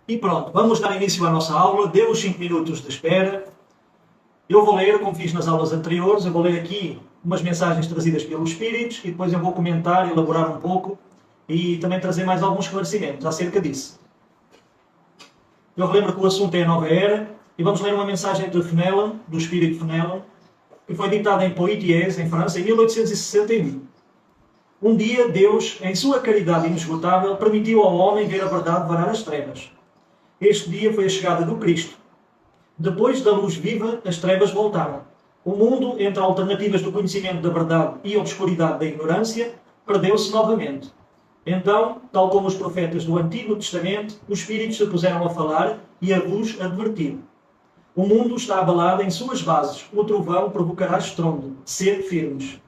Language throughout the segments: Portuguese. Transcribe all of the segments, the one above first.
E pronto, vamos dar início à nossa aula. Deu os 5 minutos de espera. Eu vou ler, como fiz nas aulas anteriores, eu vou ler aqui umas mensagens trazidas pelos Espíritos e depois eu vou comentar, elaborar um pouco e também trazer mais alguns esclarecimentos acerca disso. Eu relembro que o assunto é a Nova Era e vamos ler uma mensagem de Fenelon, do Espírito Fenelon, que foi ditada em Poitiers, em França, em 1861. Um dia, Deus, em sua caridade inesgotável, permitiu ao homem ver a verdade varar as trevas. Este dia foi a chegada do Cristo. Depois da luz viva, as trevas voltaram. O mundo, entre alternativas do conhecimento da verdade e obscuridade da ignorância, perdeu-se novamente. Então, tal como os profetas do Antigo Testamento, os Espíritos se puseram a falar e a vos advertir. O mundo está abalado em suas bases. O trovão provocará estrondo. Sede firmes.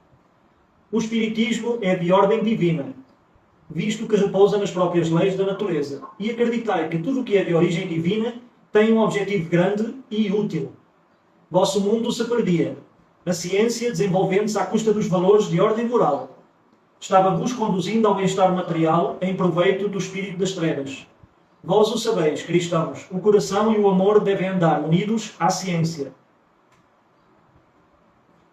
O Espiritismo é de ordem divina, visto que repousa nas próprias leis da natureza, e acreditai que tudo o que é de origem divina tem um objetivo grande e útil. Vosso mundo se perdia, a ciência desenvolvendo-se à custa dos valores de ordem moral. Estava-vos conduzindo ao bem-estar material em proveito do espírito das trevas. Vós o sabeis, cristãos, o coração e o amor devem andar unidos à ciência.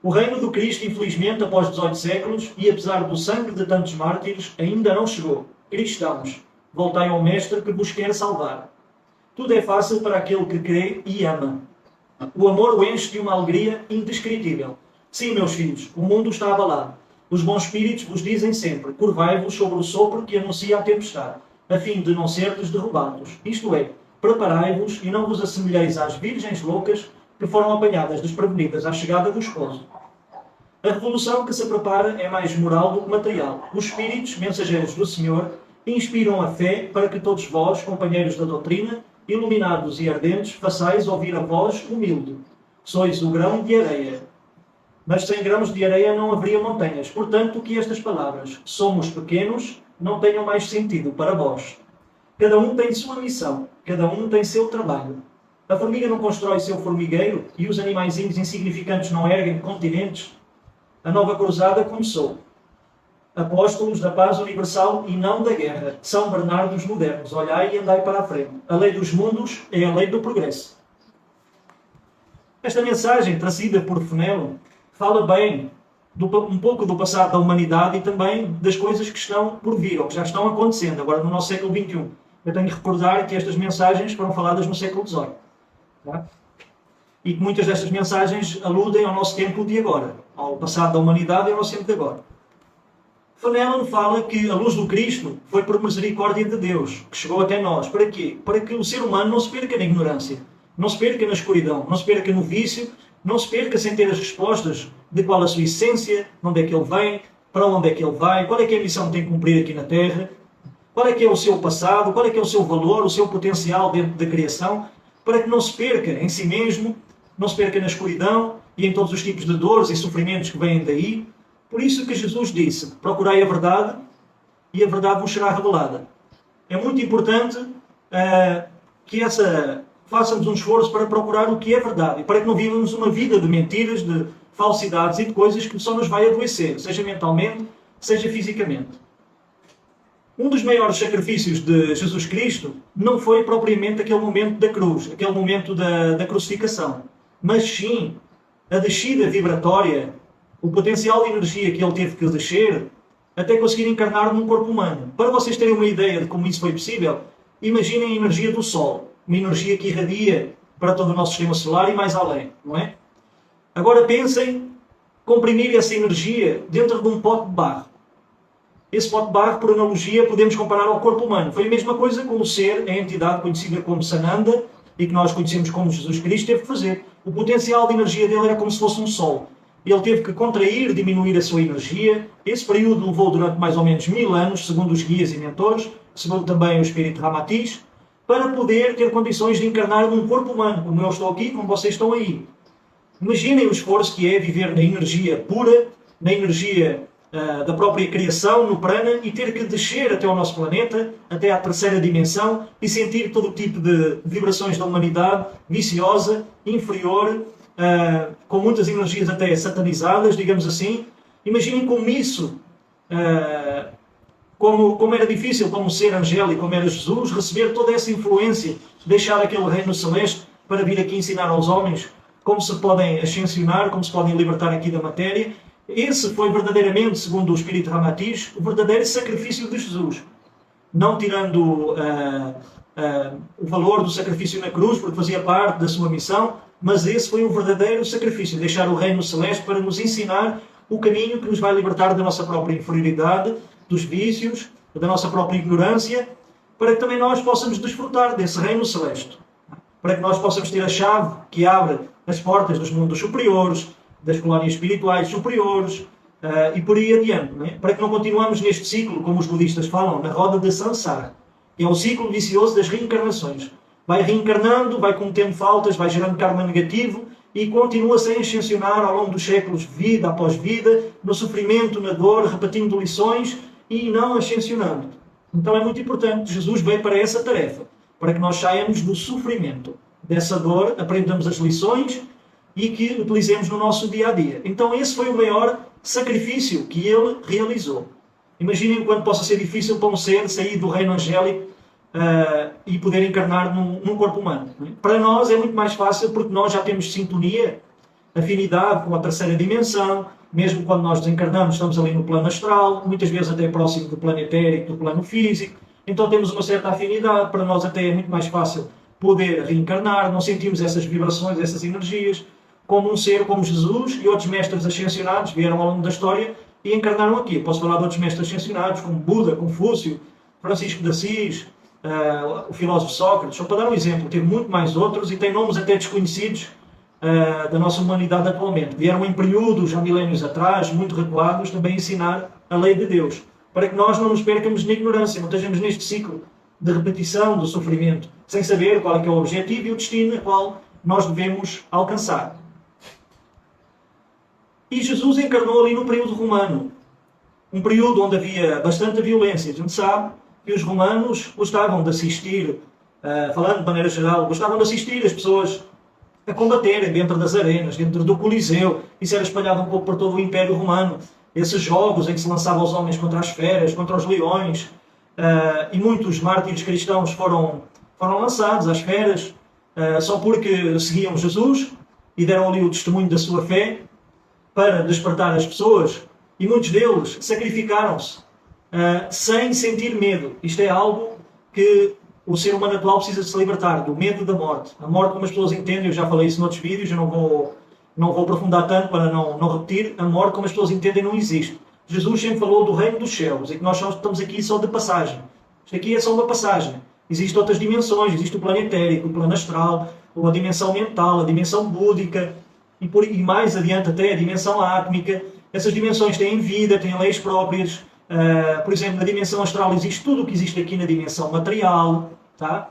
O reino do Cristo, infelizmente, após 18 séculos, e apesar do sangue de tantos mártires, ainda não chegou. Cristãos, voltai ao Mestre que vos quer salvar. Tudo é fácil para aquele que crê e ama. O amor o enche de uma alegria indescritível. Sim, meus filhos, o mundo está abalado. Os bons espíritos vos dizem sempre, curvai-vos sobre o sopro que anuncia a tempestade, a fim de não serdes derrubados. Isto é, preparai-vos e não vos assemelheis às virgens loucas que foram apanhadas desprevenidas à chegada do esposo. A revolução que se prepara é mais moral do que material. Os espíritos, mensageiros do Senhor, inspiram a fé para que todos vós, companheiros da doutrina, iluminados e ardentes, façais ouvir a voz humilde. Sois o grão de areia. Mas sem grãos de areia não haveria montanhas. Portanto, que estas palavras, somos pequenos, não tenham mais sentido para vós. Cada um tem sua missão, cada um tem seu trabalho. A formiga não constrói seu formigueiro e os animaizinhos insignificantes não erguem continentes. A nova cruzada começou. Apóstolos da paz universal e não da guerra. São Bernardos modernos. Olhai e andai para a frente. A lei dos mundos é a lei do progresso. Esta mensagem, trazida por Fenelon, fala bem um pouco do passado da humanidade e também das coisas que estão por vir, ou que já estão acontecendo, agora no nosso século XXI. Eu tenho que recordar que estas mensagens foram faladas no século XVIII. Tá? E que muitas destas mensagens aludem ao nosso tempo de agora, ao passado da humanidade e ao nosso tempo de agora. Fenelon fala que a luz do Cristo foi por misericórdia de Deus, que chegou até nós. Para quê? Para que o ser humano não se perca na ignorância, não se perca na escuridão, não se perca no vício, não se perca sem ter as respostas de qual a sua essência, de onde é que ele vem, para onde é que ele vai, qual é que é a missão que tem que cumprir aqui na Terra, qual é que é o seu passado, qual é que é o seu valor, o seu potencial dentro da criação, para que não se perca em si mesmo, não se perca na escuridão e em todos os tipos de dores e sofrimentos que vêm daí. Por isso que Jesus disse, procurai a verdade e a verdade vos será revelada. É muito importante que façamos um esforço para procurar o que é verdade e para que não vivamos uma vida de mentiras, de falsidades e de coisas que só nos vai adoecer, seja mentalmente, seja fisicamente. Um dos maiores sacrifícios de Jesus Cristo não foi propriamente aquele momento da cruz, aquele momento da crucificação, mas sim a descida vibratória, o potencial de energia que ele teve que descer até conseguir encarnar num corpo humano. Para vocês terem uma ideia de como isso foi possível, imaginem a energia do Sol, uma energia que irradia para todo o nosso sistema solar e mais além, não é? Agora pensem comprimir essa energia dentro de um pote de barro. Esse pote de barro, por analogia, podemos comparar ao corpo humano. Foi a mesma coisa que o ser, a entidade conhecida como Sananda, e que nós conhecemos como Jesus Cristo, teve que fazer. O potencial de energia dele era como se fosse um sol. Ele teve que contrair, diminuir a sua energia. Esse período levou durante mais ou menos 1000 anos, segundo os guias e mentores, segundo também o espírito Ramatiz, para poder ter condições de encarnar num corpo humano, como eu estou aqui, como vocês estão aí. Imaginem o esforço que é viver na energia pura, na energia da própria criação, no prana, e ter que descer até ao nosso planeta, até à terceira dimensão, e sentir todo o tipo de vibrações da humanidade, viciosa, inferior, com muitas energias até satanizadas, digamos assim. Imaginem como isso como era difícil, como ser angélico, como era Jesus, receber toda essa influência, deixar aquele reino celeste para vir aqui ensinar aos homens como se podem ascensionar, como se podem libertar aqui da matéria. Esse foi verdadeiramente, segundo o Espírito Ramatiz, o verdadeiro sacrifício de Jesus. Não tirando o valor do sacrifício na cruz, porque fazia parte da sua missão, mas esse foi um verdadeiro sacrifício, deixar o reino celeste para nos ensinar o caminho que nos vai libertar da nossa própria inferioridade, dos vícios, da nossa própria ignorância, para que também nós possamos desfrutar desse reino celeste. Para que nós possamos ter a chave que abre as portas dos mundos superiores, das colónias espirituais superiores, e por aí adiante. Não é? Para que não continuemos neste ciclo, como os budistas falam, na roda de Sansara. Que é o ciclo vicioso das reencarnações. Vai reencarnando, vai cometendo faltas, vai gerando karma negativo e continua sem ascensionar ao longo dos séculos, vida após vida, no sofrimento, na dor, repetindo lições e não ascensionando. Então é muito importante. Jesus veio para essa tarefa, para que nós saiamos do sofrimento, dessa dor, aprendamos as lições e que utilizemos no nosso dia a dia. Então esse foi o maior sacrifício que ele realizou. Imaginem quanto possa ser difícil para um ser sair do reino angélico e poder encarnar num corpo humano. Para nós é muito mais fácil porque nós já temos sintonia, afinidade com a terceira dimensão, mesmo quando nós desencarnamos estamos ali no plano astral, muitas vezes até próximo do plano etérico, do plano físico, então temos uma certa afinidade, para nós até é muito mais fácil poder reencarnar, não sentimos essas vibrações, essas energias, como um ser como Jesus e outros mestres ascensionados vieram ao longo da história e encarnaram aqui. Posso falar de outros mestres ascensionados, como Buda, Confúcio, Francisco de Assis, o filósofo Sócrates, só para dar um exemplo, tem muito mais outros e tem nomes até desconhecidos da nossa humanidade atualmente. Vieram em períodos, há milénios atrás, muito recuados, também ensinar a lei de Deus, para que nós não nos percamos na ignorância, não estejamos neste ciclo de repetição do sofrimento, sem saber qual é que é o objetivo e o destino a qual nós devemos alcançar. E Jesus encarnou ali no período romano, um período onde havia bastante violência. A gente sabe que os romanos gostavam de assistir, falando de maneira geral, gostavam de assistir as pessoas a combaterem dentro das arenas, dentro do Coliseu. Isso era espalhado um pouco por todo o Império Romano. Esses jogos em que se lançavam os homens contra as feras, contra os leões, e muitos mártires cristãos foram lançados às feras só porque seguiam Jesus e deram ali o testemunho da sua fé para despertar as pessoas, e muitos deles sacrificaram-se sem sentir medo. Isto é algo que o ser humano atual precisa de se libertar, do medo da morte. A morte, como as pessoas entendem, eu já falei isso noutros vídeos, eu não vou aprofundar tanto para não repetir, a morte, como as pessoas entendem, não existe. Jesus sempre falou do reino dos céus, e que nós estamos aqui só de passagem. Isto aqui é só uma passagem. Existem outras dimensões, existe o plano etérico, o plano astral, ou a dimensão mental, a dimensão búdica, e mais adiante até a dimensão átmica. Essas dimensões têm vida, têm leis próprias. Por exemplo, na dimensão astral existe tudo o que existe aqui na dimensão material. Tá?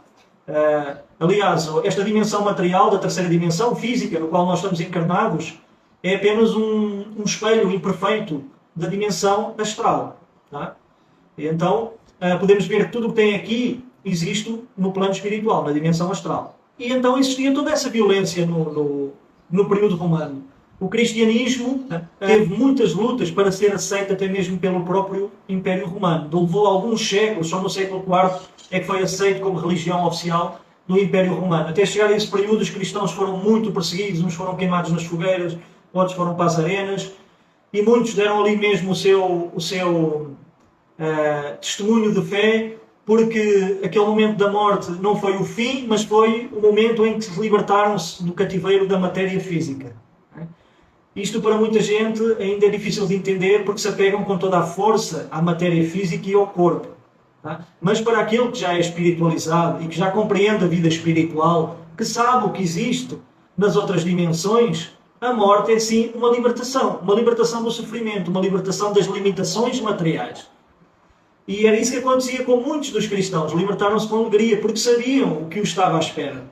Aliás, esta dimensão material da terceira dimensão física, no qual nós estamos encarnados, é apenas um espelho imperfeito da dimensão astral. Tá? E então, podemos ver que tudo o que tem aqui existe no plano espiritual, na dimensão astral. E então existia toda essa violência no período romano. O cristianismo teve muitas lutas para ser aceito até mesmo pelo próprio Império Romano. Levou alguns séculos, só no século IV é que foi aceito como religião oficial do Império Romano. Até chegar a esse período, os cristãos foram muito perseguidos, uns foram queimados nas fogueiras, outros foram para as arenas, e muitos deram ali mesmo o seu testemunho de fé, porque aquele momento da morte não foi o fim, mas foi o momento em que se libertaram-se do cativeiro da matéria física. Isto para muita gente ainda é difícil de entender, porque se apegam com toda a força à matéria física e ao corpo. Tá? Mas para aquele que já é espiritualizado e que já compreende a vida espiritual, que sabe o que existe nas outras dimensões, a morte é sim uma libertação do sofrimento, uma libertação das limitações materiais. E era isso que acontecia com muitos dos cristãos. Libertaram-se com alegria, porque sabiam o que os estava à espera.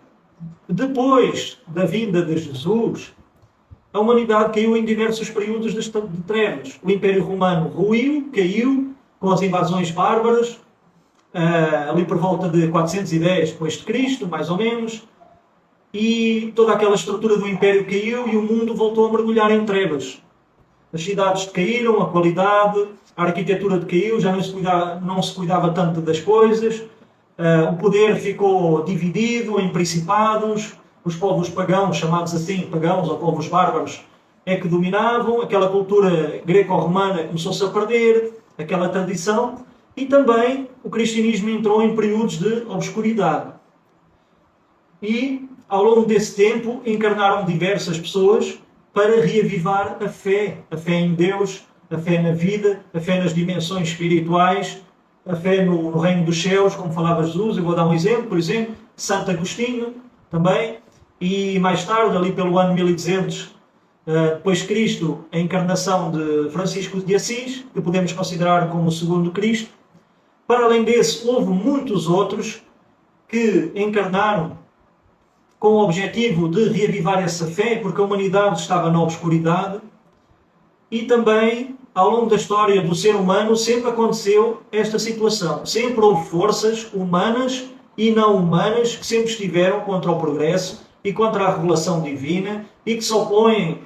Depois da vinda de Jesus, a humanidade caiu em diversos períodos de trevas. O Império Romano ruiu, caiu, com as invasões bárbaras, ali por volta de 410 d.C., mais ou menos, e toda aquela estrutura do Império caiu e o mundo voltou a mergulhar em trevas. As cidades caíram, a qualidade, a arquitetura decaiu, já não se cuidava tanto das coisas, o poder ficou dividido em principados, os povos pagãos, chamados assim, pagãos ou povos bárbaros, é que dominavam, aquela cultura greco-romana começou-se a perder, aquela tradição, e também o cristianismo entrou em períodos de obscuridade. E, ao longo desse tempo, encarnaram diversas pessoas para reavivar a fé em Deus, a fé na vida, a fé nas dimensões espirituais, a fé no reino dos céus, como falava Jesus. Eu vou dar um exemplo, por exemplo, Santo Agostinho, também, e mais tarde, ali pelo ano 1200, depois de Cristo, a encarnação de Francisco de Assis, que podemos considerar como o segundo Cristo. Para além desse, houve muitos outros que encarnaram com o objetivo de reavivar essa fé, porque a humanidade estava na obscuridade. E também, ao longo da história do ser humano, sempre aconteceu esta situação. Sempre houve forças humanas e não humanas que sempre estiveram contra o progresso e contra a revelação divina e que se opõem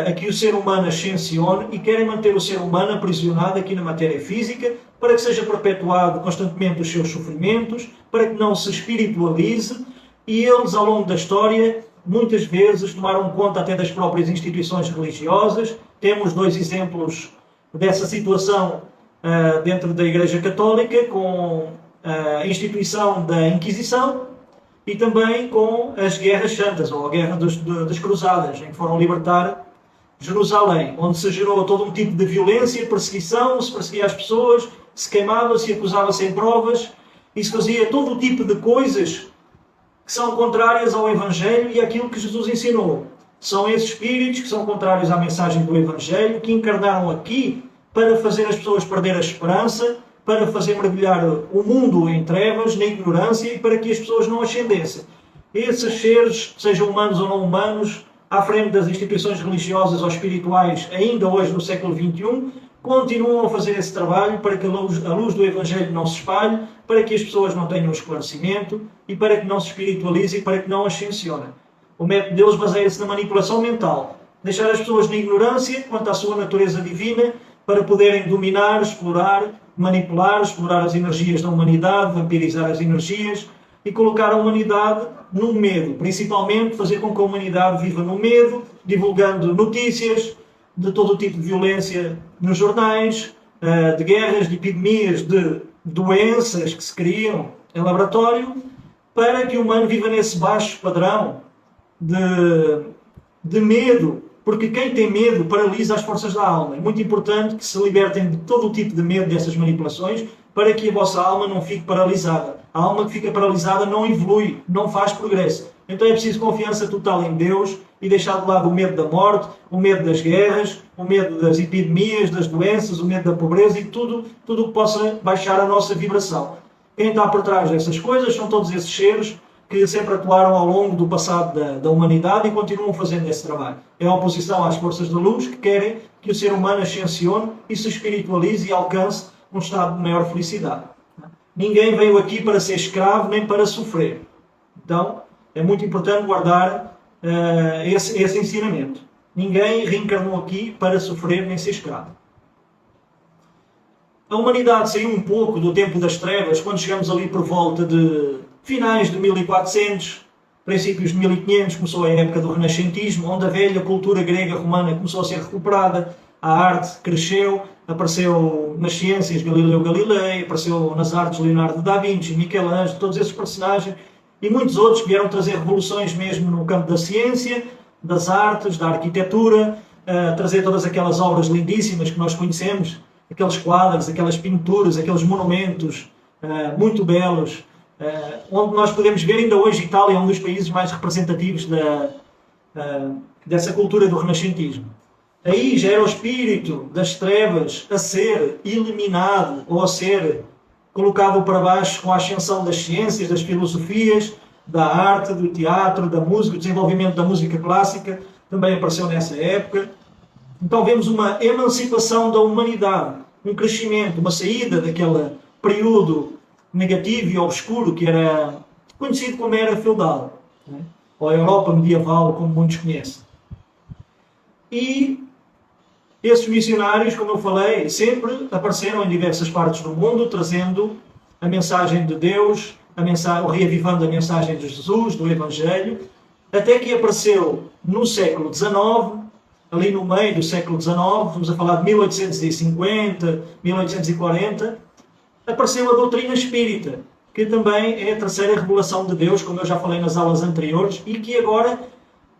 a que o ser humano ascensione e querem manter o ser humano aprisionado aqui na matéria física para que seja perpetuado constantemente os seus sofrimentos, para que não se espiritualize. E eles, ao longo da história, muitas vezes tomaram conta até das próprias instituições religiosas. Temos 2 exemplos dessa situação dentro da Igreja Católica, com a instituição da Inquisição e também com as Guerras Santas, ou a Guerra das Cruzadas, em que foram libertar Jerusalém, onde se gerou todo um tipo de violência, perseguição, se perseguia as pessoas, se queimava, se acusava sem provas, e se fazia todo o tipo de coisas que são contrárias ao Evangelho e àquilo que Jesus ensinou. São esses espíritos que são contrários à mensagem do Evangelho, que encarnaram aqui para fazer as pessoas perder a esperança, para fazer mergulhar o mundo em trevas, na ignorância, e para que as pessoas não ascendessem. Esses seres, sejam humanos ou não humanos, à frente das instituições religiosas ou espirituais, ainda hoje no século XXI, continuam a fazer esse trabalho para que a luz do Evangelho não se espalhe, para que as pessoas não tenham esclarecimento e para que não se espiritualizem e para que não ascensionem. O método de Deus baseia-se na manipulação mental. Deixar as pessoas na ignorância quanto à sua natureza divina para poderem dominar, explorar, manipular, explorar as energias da humanidade, vampirizar as energias e colocar a humanidade no medo. Principalmente fazer com que a humanidade viva no medo, divulgando notícias de todo o tipo de violência nos jornais, de guerras, de epidemias, de doenças que se criam em laboratório, para que o humano viva nesse baixo padrão de medo, porque quem tem medo paralisa as forças da alma. É muito importante que se libertem de todo o tipo de medo dessas manipulações, para que a vossa alma não fique paralisada. A alma que fica paralisada não evolui, não faz progresso. Então é preciso confiança total em Deus e deixar de lado o medo da morte, o medo das guerras, o medo das epidemias, das doenças, o medo da pobreza e tudo o que possa baixar a nossa vibração. Quem está por trás dessas coisas são todos esses seres que sempre atuaram ao longo do passado da humanidade e continuam fazendo esse trabalho. É a oposição às forças da luz que querem que o ser humano ascensione e se espiritualize e alcance um estado de maior felicidade. Ninguém veio aqui para ser escravo nem para sofrer. Então, é muito importante guardar esse ensinamento. Ninguém reencarnou aqui para sofrer nem ser escravo. A humanidade saiu um pouco do tempo das trevas quando chegamos ali por volta de finais de 1400, princípios de 1500, começou a época do Renascentismo, onde a velha cultura grega romana começou a ser recuperada, a arte cresceu, apareceu nas ciências Galileu Galilei, apareceu nas artes Leonardo da Vinci, Michelangelo, todos esses personagens, e muitos outros que vieram trazer revoluções mesmo no campo da ciência, das artes, da arquitetura, trazer todas aquelas obras lindíssimas que nós conhecemos, aqueles quadros, aquelas pinturas, aqueles monumentos muito belos, onde nós podemos ver ainda hoje Itália é um dos países mais representativos dessa cultura do renascentismo. Aí já era o espírito das trevas a ser eliminado ou a ser colocado para baixo com a ascensão das ciências, das filosofias, da arte, do teatro, da música, o desenvolvimento da música clássica também apareceu nessa época. Então vemos uma emancipação da humanidade, um crescimento, uma saída daquele período negativo e obscuro que era conhecido como era feudal, né? Ou a Europa medieval, como muitos conhecem. E Esses missionários, como eu falei, sempre apareceram em diversas partes do mundo, trazendo a mensagem de Deus, reavivando a mensagem de Jesus, do Evangelho, até que apareceu no século XIX, ali no meio do século XIX, vamos a falar de 1850, 1840, apareceu a doutrina espírita, que também é a terceira revelação de Deus, como eu já falei nas aulas anteriores, e que agora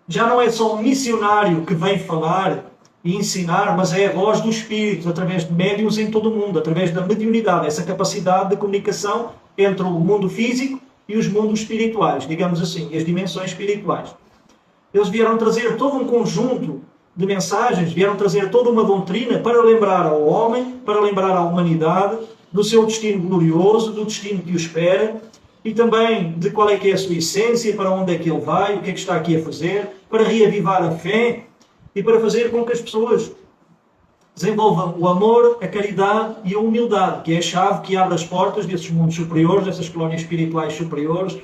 já não é só um missionário que vem falar e ensinar, mas é a voz do Espírito, através de médiuns em todo o mundo, através da mediunidade, essa capacidade de comunicação entre o mundo físico e os mundos espirituais, digamos assim, e as dimensões espirituais. Eles vieram trazer todo um conjunto de mensagens, vieram trazer toda uma doutrina para lembrar ao homem, para lembrar à humanidade do seu destino glorioso, do destino que o espera, e também de qual é que é a sua essência, para onde é que ele vai, o que é que está aqui a fazer, para reavivar a fé e para fazer com que as pessoas desenvolvam o amor, a caridade e a humildade, que é a chave que abre as portas desses mundos superiores, dessas colónias espirituais superiores,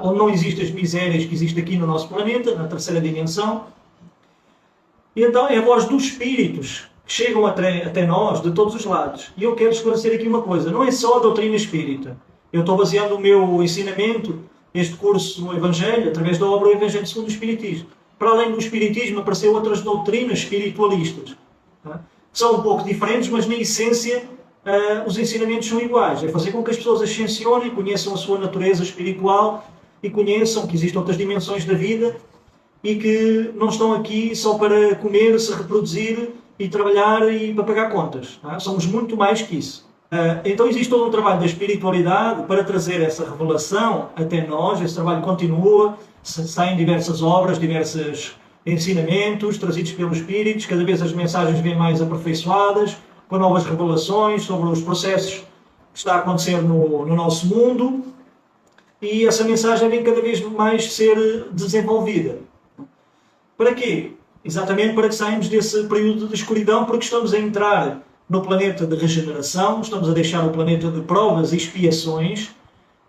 onde não existem as misérias que existem aqui no nosso planeta, na terceira dimensão. E então é a voz dos espíritos que chegam até nós, de todos os lados. E eu quero esclarecer aqui uma coisa, não é só a doutrina espírita. Eu estou baseando o meu ensinamento, este curso no Evangelho, através da obra O Evangelho segundo o Espiritismo. Para além do Espiritismo, apareceram outras doutrinas espiritualistas. São um pouco diferentes, mas na essência os ensinamentos são iguais. É fazer com que as pessoas ascensionem, conheçam a sua natureza espiritual e conheçam que existem outras dimensões da vida e que não estão aqui só para comer, se reproduzir e trabalhar e para pagar contas. Somos muito mais que isso. Então existe todo um trabalho da espiritualidade para trazer essa revelação até nós. Esse trabalho continua, saem diversas obras, diversos ensinamentos trazidos pelos Espíritos. Cada vez as mensagens vêm mais aperfeiçoadas, com novas revelações sobre os processos que está a acontecer no nosso mundo. E essa mensagem vem cada vez mais ser desenvolvida. Para quê? Exatamente para que saímos desse período de escuridão, porque estamos a entrar no planeta de regeneração, estamos a deixar o planeta de provas e expiações,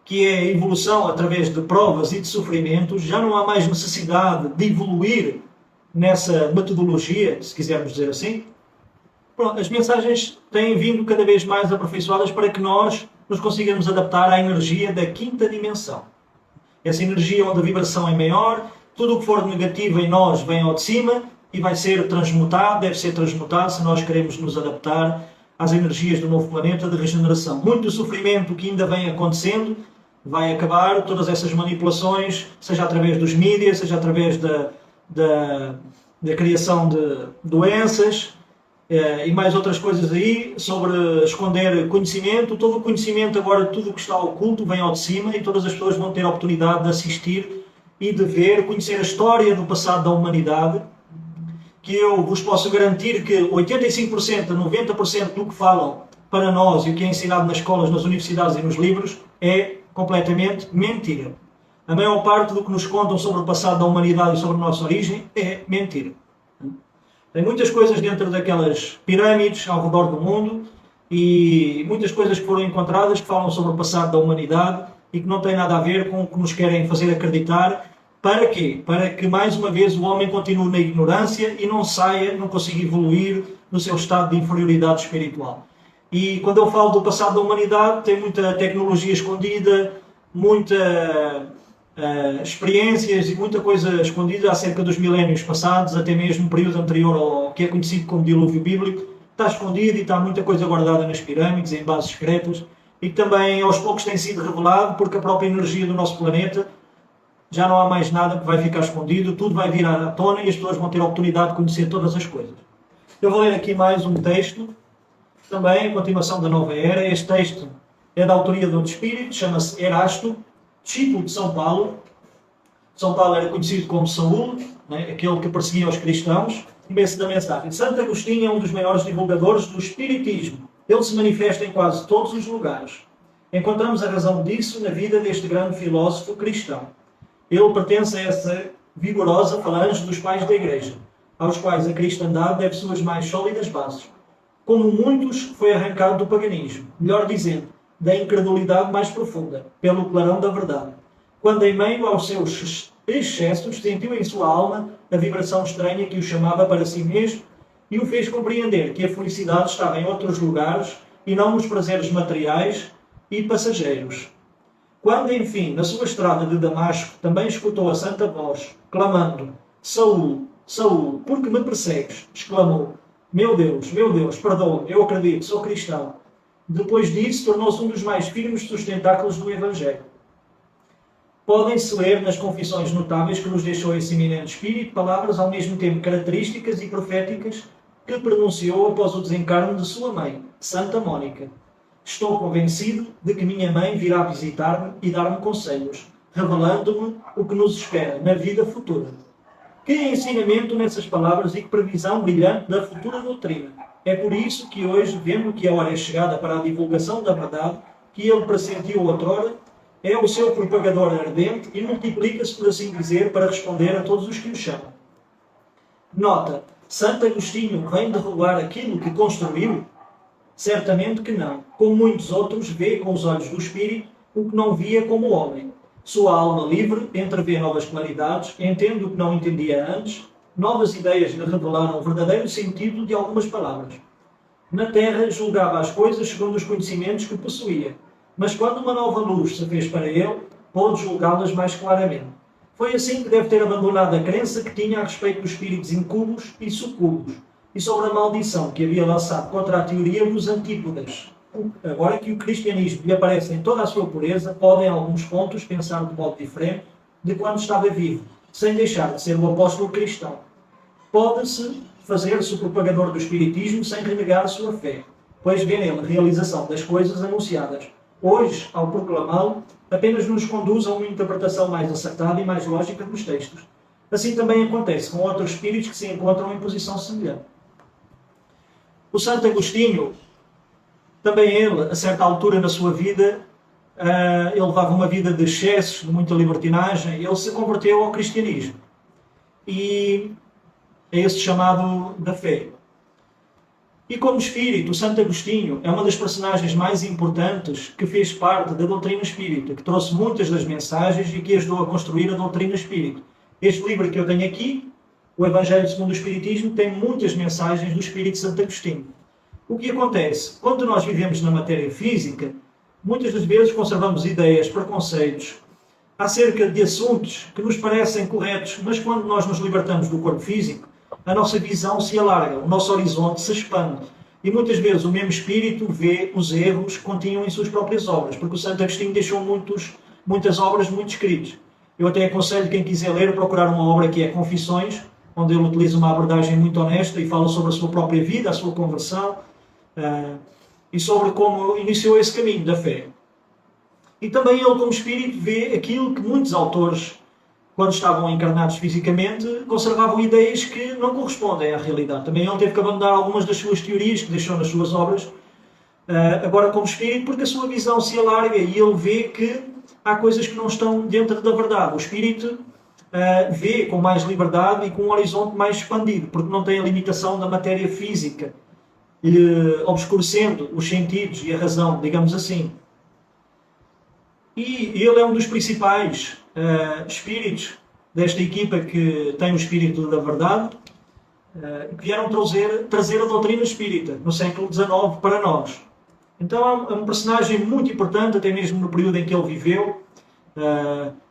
que é a evolução através de provas e de sofrimentos. Já não há mais necessidade de evoluir nessa metodologia, se quisermos dizer assim. Pronto, as mensagens têm vindo cada vez mais aperfeiçoadas para que nós nos consigamos adaptar à energia da quinta dimensão. Essa energia onde a vibração é maior, tudo o que for negativo em nós vem ao de cima e vai ser transmutado, deve ser transmutado se nós queremos nos adaptar às energias do novo planeta de regeneração. Muito do sofrimento que ainda vem acontecendo vai acabar, todas essas manipulações, seja através dos mídias, seja através da criação de doenças e mais outras coisas aí, sobre esconder conhecimento. Todo o conhecimento agora, tudo o que está oculto vem ao de cima e todas as pessoas vão ter a oportunidade de assistir e de ver, conhecer a história do passado da humanidade, que eu vos posso garantir que 85% a 90% do que falam para nós e o que é ensinado nas escolas, nas universidades e nos livros é completamente mentira. A maior parte do que nos contam sobre o passado da humanidade e sobre a nossa origem é mentira. Tem muitas coisas dentro daquelas pirâmides ao redor do mundo e muitas coisas que foram encontradas que falam sobre o passado da humanidade e que não têm nada a ver com o que nos querem fazer acreditar. Para quê? Para que, mais uma vez, o homem continue na ignorância e não saia, não consiga evoluir no seu estado de inferioridade espiritual. E quando eu falo do passado da humanidade, tem muita tecnologia escondida, muita experiências e muita coisa escondida acerca dos milénios passados, até mesmo o período anterior ao que é conhecido como dilúvio bíblico. Está escondido e está muita coisa guardada nas pirâmides, em bases secretas, e que também aos poucos tem sido revelado, porque a própria energia do nosso planeta já não há mais nada que vai ficar escondido, tudo vai vir à tona e as pessoas vão ter a oportunidade de conhecer todas as coisas. Eu vou ler aqui mais um texto, também a continuação da Nova Era. Este texto é da autoria de um espírito, chama-se Erasto, discípulo de São Paulo. São Paulo era conhecido como Saúl, aquele que perseguia os cristãos. Começo da mensagem. Santo Agostinho é um dos maiores divulgadores do espiritismo. Ele se manifesta em quase todos os lugares. Encontramos a razão disso na vida deste grande filósofo cristão. Ele pertence a essa vigorosa falange dos pais da Igreja, aos quais a cristandade deve suas mais sólidas bases. Como muitos, foi arrancado do paganismo, melhor dizendo, da incredulidade mais profunda, pelo clarão da verdade, quando em meio aos seus excessos sentiu em sua alma a vibração estranha que o chamava para si mesmo e o fez compreender que a felicidade estava em outros lugares e não nos prazeres materiais e passageiros. Quando, enfim, na sua estrada de Damasco, também escutou a santa voz, clamando: Saul, Saul, por que me persegues? Exclamou: meu Deus, perdoa-me, eu acredito, sou cristão. Depois disso, tornou-se um dos mais firmes sustentáculos do Evangelho. Podem-se ler nas confissões notáveis que nos deixou esse eminente espírito palavras ao mesmo tempo características e proféticas que pronunciou após o desencarne de sua mãe, Santa Mónica. Estou convencido de que minha mãe virá visitar-me e dar-me conselhos, revelando-me o que nos espera na vida futura. Que ensinamento nessas palavras e que previsão brilhante da futura doutrina. É por isso que hoje, vendo que a hora é chegada para a divulgação da verdade, que ele pressentiu outrora, é o seu propagador ardente e multiplica-se, por assim dizer, para responder a todos os que o chamam. Nota: Santo Agostinho vem derrubar aquilo que construiu? Certamente que não. Como muitos outros, vê com os olhos do espírito o que não via como homem. Sua alma livre entrevê novas claridades, entende o que não entendia antes, novas ideias lhe revelaram o verdadeiro sentido de algumas palavras. Na terra julgava as coisas segundo os conhecimentos que possuía, mas quando uma nova luz se fez para ele, pôde julgá-las mais claramente. Foi assim que deve ter abandonado a crença que tinha a respeito dos espíritos incubos e sucubos, e sobre a maldição que havia lançado contra a teoria dos antípodas. Agora que o cristianismo lhe aparece em toda a sua pureza, pode em alguns pontos pensar de modo diferente de quando estava vivo, sem deixar de ser o apóstolo cristão. Pode-se fazer-se o propagador do espiritismo sem renegar a sua fé, pois vê nele a realização das coisas anunciadas. Hoje, ao proclamá-lo, apenas nos conduz a uma interpretação mais acertada e mais lógica dos textos. Assim também acontece com outros espíritos que se encontram em posição semelhante. O Santo Agostinho, também ele, a certa altura na sua vida, ele levava uma vida de excessos, de muita libertinagem, ele se converteu ao cristianismo. E é esse chamado da fé. E como espírito, o Santo Agostinho é uma das personagens mais importantes que fez parte da doutrina espírita, que trouxe muitas das mensagens e que ajudou a construir a doutrina espírita. Este livro que eu tenho aqui, o Evangelho segundo o Espiritismo, tem muitas mensagens do Espírito Santo Agostinho. O que acontece? Quando nós vivemos na matéria física, muitas das vezes conservamos ideias, preconceitos, acerca de assuntos que nos parecem corretos, mas quando nós nos libertamos do corpo físico, a nossa visão se alarga, o nosso horizonte se expande. E muitas vezes o mesmo espírito vê os erros que continham em suas próprias obras, porque o Santo Agostinho deixou muitas obras muito escritas. Eu até aconselho quem quiser ler a procurar uma obra que é Confissões, onde ele utiliza uma abordagem muito honesta e fala sobre a sua própria vida, a sua conversão, e sobre como iniciou esse caminho da fé. E também ele, como espírito, vê aquilo que muitos autores, quando estavam encarnados fisicamente, conservavam ideias que não correspondem à realidade. Também ele teve que abandonar algumas das suas teorias que deixou nas suas obras, agora como espírito, porque a sua visão se alarga e ele vê que há coisas que não estão dentro da verdade. O espírito vê com mais liberdade e com um horizonte mais expandido, porque não tem a limitação da matéria física, obscurecendo os sentidos e a razão, digamos assim. E ele é um dos principais espíritos desta equipa que tem o espírito da verdade, que vieram trazer a doutrina espírita no século XIX para nós. Então é um personagem muito importante, até mesmo no período em que ele viveu.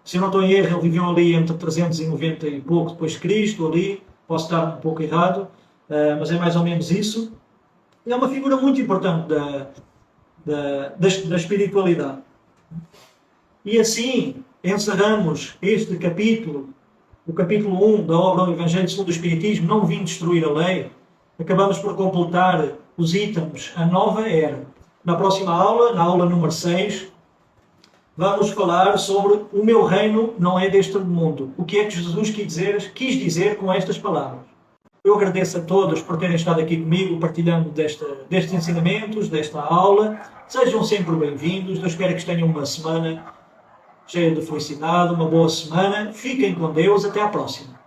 Se eu não estou em erro, ele viveu ali entre 390 e pouco depois de Cristo, ali, posso estar um pouco errado, mas é mais ou menos isso. É uma figura muito importante da espiritualidade. E assim encerramos este capítulo, o capítulo 1 da obra do Evangelho segundo o Espiritismo, Não Vim Destruir a Lei. Acabamos por completar os itens, a nova era. Na próxima aula, na aula número 6, vamos falar sobre o meu reino não é deste mundo. O que é que Jesus quis dizer com estas palavras? Eu agradeço a todos por terem estado aqui comigo, partilhando destes ensinamentos, desta aula. Sejam sempre bem-vindos. Eu espero que tenham uma semana cheia de felicidade, uma boa semana. Fiquem com Deus. Até à próxima.